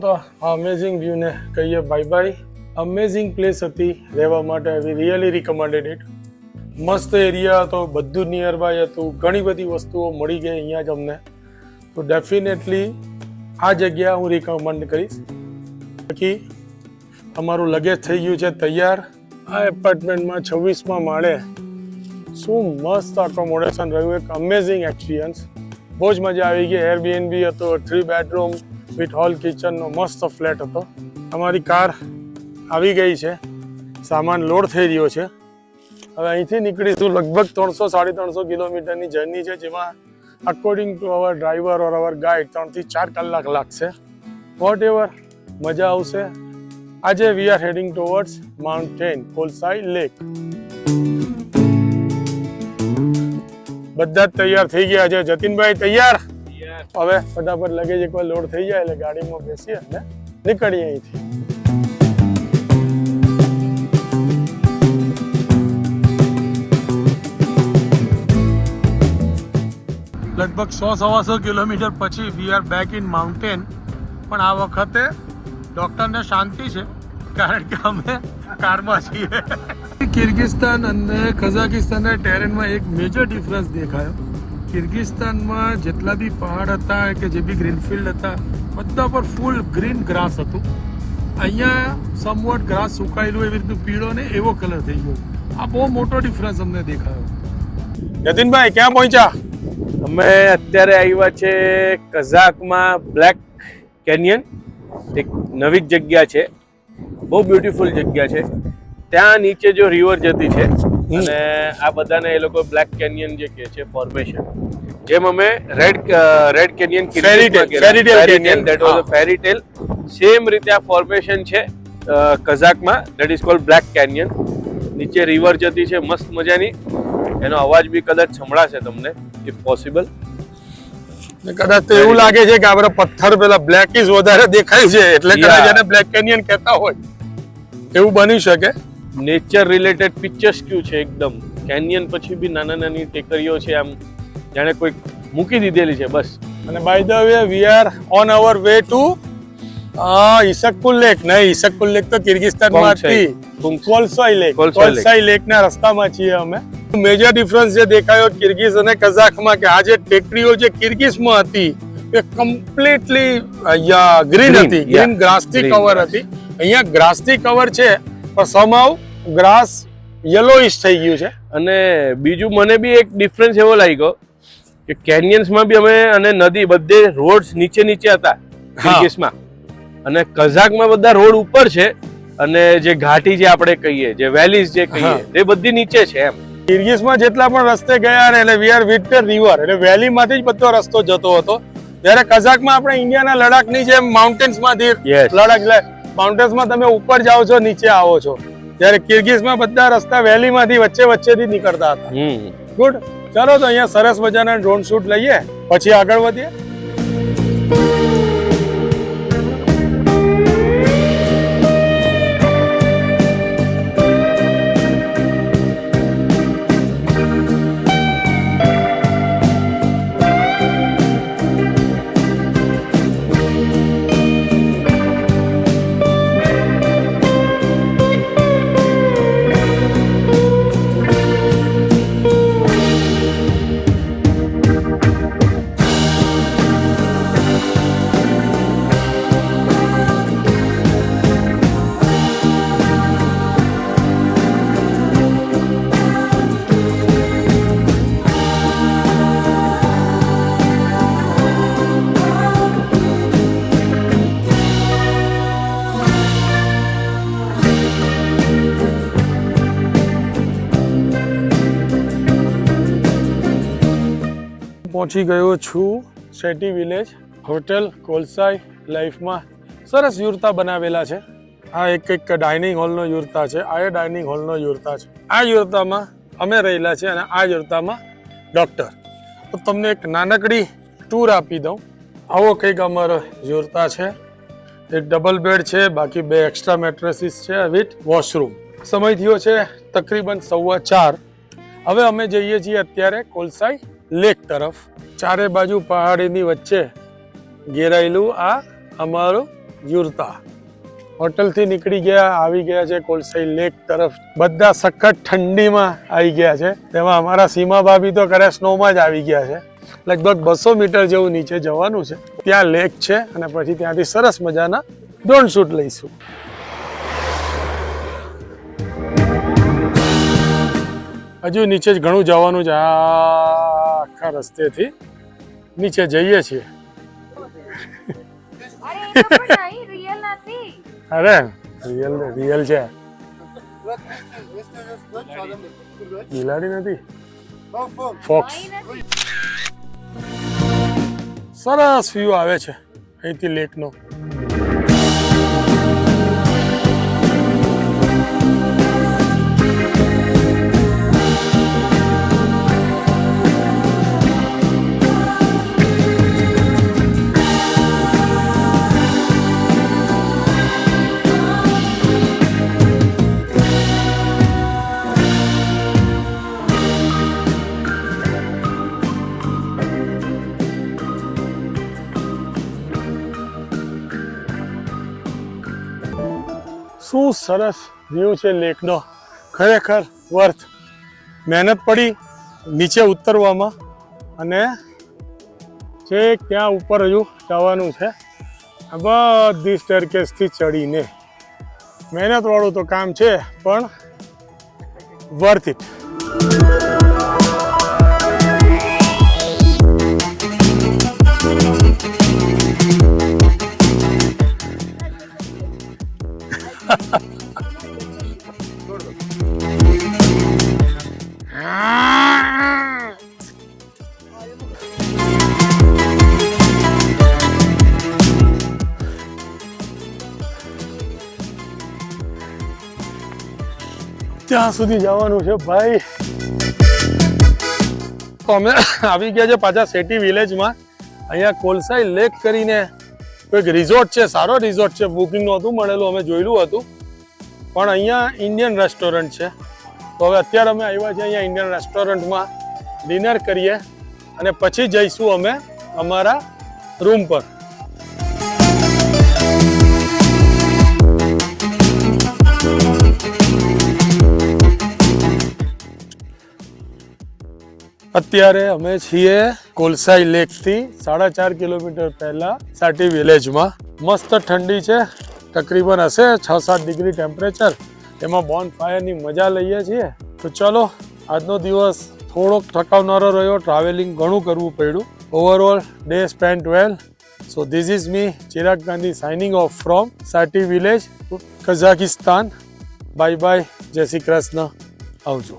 તો amazing view ને કહીએ બાય બાય. અમેઝિંગ પ્લેસ હતી રહેવા માટે. We really recommended it. મસ્ત એરિયા હતો, બધું નિયર બાય હતું, ઘણી બધી વસ્તુઓ મળી ગઈ અહીંયા જ અમને. તો ડેફિનેટલી આ જગ્યા હું રિકમેન્ડ કરીશ. બાકી તમારું લગેજ થઈ ગયું છે તૈયાર. આ એપાર્ટમેન્ટમાં 26મા માળે શું મસ્ત એકોમોડેશન રહ્યું, એક અમેઝિંગ એક્સપિરિયન્સ. બહુ જ મજા આવી ગઈ. એરબીએનબી હતો, 3 બેડરૂમ વિથ હોલ કિચનનો મસ્ત ફ્લેટ હતો. અમારી કાર આવી ગઈ છે, સામાન લોડ થઈ રહ્યો છે. હવે અહીંથી નીકળીશું. લગભગ 300-350 કિલોમીટરની જર્ની છે, જેમાં according to our driver or our guide 3 થી 4 કલાક લાગશે. વોટ એવર, મજા આવશે. આજે we are heading towards mountain Kolsai lake. બધા જ તૈયાર થઈ ગયા છે. જતીનભાઈ તૈયાર? હવે ફટાફટ લગેજ એકવાર લોડ થઈ જાય એટલે ગાડીમાં બેસીએ અને નીકળીએ અહીંથી. લગભગ 100-125 કિલોમીટર પછી we are back in mountain. પણ આ વખતે ડૉક્ટરને શાંતિ છે, કારણ કે અમે કારમાં છીએ. કિર્ગિસ્તાન અને કઝાકિસ્તાનના ટેરેનમાં એક મેજર ડિફરન્સ દેખાયો. કિર્ગિસ્તાનમાં જેટલા બી પહાડ હતા કે જે બી ગ્રીનફિલ્ડ હતા, બધા પર ફૂલ ગ્રીન ગ્રાસ હતું. અહીંયા સમવોટ ગ્રાસ સુકાયેલું, એવી રીતનું પીળો ને એવો કલર થઈ ગયો. આ બહુ મોટો ડિફરન્સ અમને દેખાયો. જતીનભાઈ ક્યાં પહોંચ્યા? અમે અત્યારે આવ્યા છે કઝાકમાં બ્લેક કેનિયન. એક નવી જ જગ્યા છે, બહુ બ્યુટીફુલ જગ્યા છે. ત્યાં નીચે જો રિવર જતી છે અને આ બધાને એ લોકો બ્લેક કેનિયન જે કહે છે ફોર્મેશન. જેમ અમે red canyon that was a fairy tale, same રીતે આ ફોર્મેશન છે કઝાકમાં. That is called black canyon. નીચે રિવર જતી છે મસ્ત મજાની. એનો અવાજ બી કદાચ સંભળાશે તમને ઇફ પોસિબલ. કદાચ તો એવું લાગે છે કે આપણે પથ્થર પેલા બ્લેકિશ વધારે દેખાય છે એટલે કદાચ એને બ્લેક કેનિયન કહેતા હોય, એવું બની શકે. નેચર રિલેટેડ પિક્ચર્સ ક્યુ છે એકદમ. કેનિયન પછી બી નાના નાની ટેકરીઓ છે, આમ જાણે કોઈ મૂકી દીધેલી છે બસ. અને by the way we are on our way to Issyk Kul lake. નહીં, ઈસકકુલ લેક તો કિર્ગિસ્તાનમાં હતી. કોલસાઈ લેક ના રસ્તામાં છીએ અમે. મેજર ડિફરન્સ જે દેખાયો કિર્ગિઝ અને કઝાકમાં કે આ જે ટેકરીઓ જે કિર્ગિઝમાં હતી એ કમ્પ્લીટલી ગ્રીન હતી, ગ્રીન ગ્રાસથી કવર હતી. અહીંયા ગ્રાસથી કવર છે પણ સમહાઉ ગ્રાસ યલોઇશ થઈ ગયું છે. અને બીજું મને બી એક ડિફરન્સ એવો લાગ્યો કે કેનિયન્સમાં બી અમે અને નદી બધે રોડ્સ નીચે હતા કિર્ગિઝમાં, અને કઝાકમાં બધા રોડ ઉપર છે અને જે ઘાટી જે આપણે કહીએ, જે વેલીઝ જે કહીએ, એ બધી નીચે છે એમ. કિર્ગિઝમાં જેટલા પણ રસ્તે ગયા ને એટલે we are with the river, એટલે વેલી માંથી જ બધો રસ્તો જતો હતો. જ્યારે કઝાકમાં આપણે ઇન્ડિયાના લડાખની જેમ માઉન્ટેન્સ માંથી લડાખ માઉન્ટેન્સમાં તમે ઉપર જાઓ છો, નીચે આવો છો. જ્યારે કિર્ગિઝમાં બધા રસ્તા વેલી માંથી વચ્ચેથી નીકળતા હતા. ગુડ. ચાલો તો અહીંયા સરસ મજાના ડ્રોન શૂટ લઈએ, પછી આગળ વધીએ. પહોંચી ગયો છું સેટી વિલેજ. હોટેલ કોલસાઈ લાઈફમાં સરસ યુરતા બનાવેલા છે. આ એક ડાઇનિંગ હોલનો યુરતા છે, આ ડાઇનિંગ હોલનો યુરતા છે. આ યુરતામાં અમે રહેલા છે અને આ યુરતામાં ડૉક્ટર. તો તમને એક નાનકડી ટૂર આપી દઉં. આવો કંઈક અમારો યુરતા છે. એક ડબલ બેડ છે, બાકી 2 એક્સ્ટ્રા મેટ્રેસીસ છે વિથ વોશરૂમ. સમય થયો છે તકરીબન 4:15. હવે અમે જઈએ છીએ અત્યારે કોલસાઈ લેક તરફ. ચારે બાજુ પહાડીની વચ્ચે ઘેરાયેલું આ અમારું યુરતા હોટલથી નીકળી ગયા, આવી ગયા છે કોલસાઈ લેક તરફ. બધા સખત ઠંડીમાં આવી ગયા છે. તેમાં અમારા સીમા ભાભી તો કરે સ્નોમાં જ આવી ગયા છે. લગભગ 200 મીટર જેવું નીચે જવાનું છે. ત્યાં લેક છે અને પછી ત્યાંથી સરસ મજાના ડ્રોન શૂટ લઈશું. હજુ નીચે જ ઘણું જવાનું છે. આખા રસ્તેથી નીચે જઈએ છીએ. અરે રિયલ છે. બિલાડી નથી, ફોક્સ. સરસ વ્યૂ આવે છે અહીંથી લેકનો. શું સરસ વ્યૂ છે લેકનો. ખરેખર વર્થ. મહેનત પડી નીચે ઉતરવામાં અને છેક ત્યાં ઉપર હજુ જવાનું છે. આ બધી સ્ટેરકેસથી ચડીને મહેનતવાળું તો કામ છે પણ વર્થ ઇટ. ત્યાં સુધી જવાનું છે ભાઈ. તો અમે આવી ગયા છે પાછા સેટી વિલેજમાં. અહીંયા કોલસાઈ લેક કરીને કોઈક રિઝોર્ટ છે, સારો રિઝોર્ટ છે. બુકિંગ નહોતું મળેલું, અમે જોયેલું હતું. પણ અહીંયા ઇન્ડિયન રેસ્ટોરન્ટ છે. તો હવે અત્યારે અમે આવ્યા છીએ અહીંયા ઇન્ડિયન રેસ્ટોરન્ટમાં ડિનર કરીએ અને પછી જઈશું અમે અમારા રૂમ પર. અત્યારે અમે છીએ કોલસાઈ લેકથી 4.5 કિલોમીટર પહેલા સાટી વિલેજમાં. મસ્ત ઠંડી છે, તકરીબન હશે 6-7 ડિગ્રી ટેમ્પરેચર. એમાં બોન ફાયરની મજા લઈએ છીએ. તો ચલો, આજનો દિવસ થોડોક થકાવનારો રહ્યો. ટ્રાવેલિંગ ઘણું કરવું પડ્યું. Overall day spent well. So this is me Chirag Gandhi signing off from Saty village, Kazakhstan. Bye bye, જય શ્રી કૃષ્ણ, આવજો.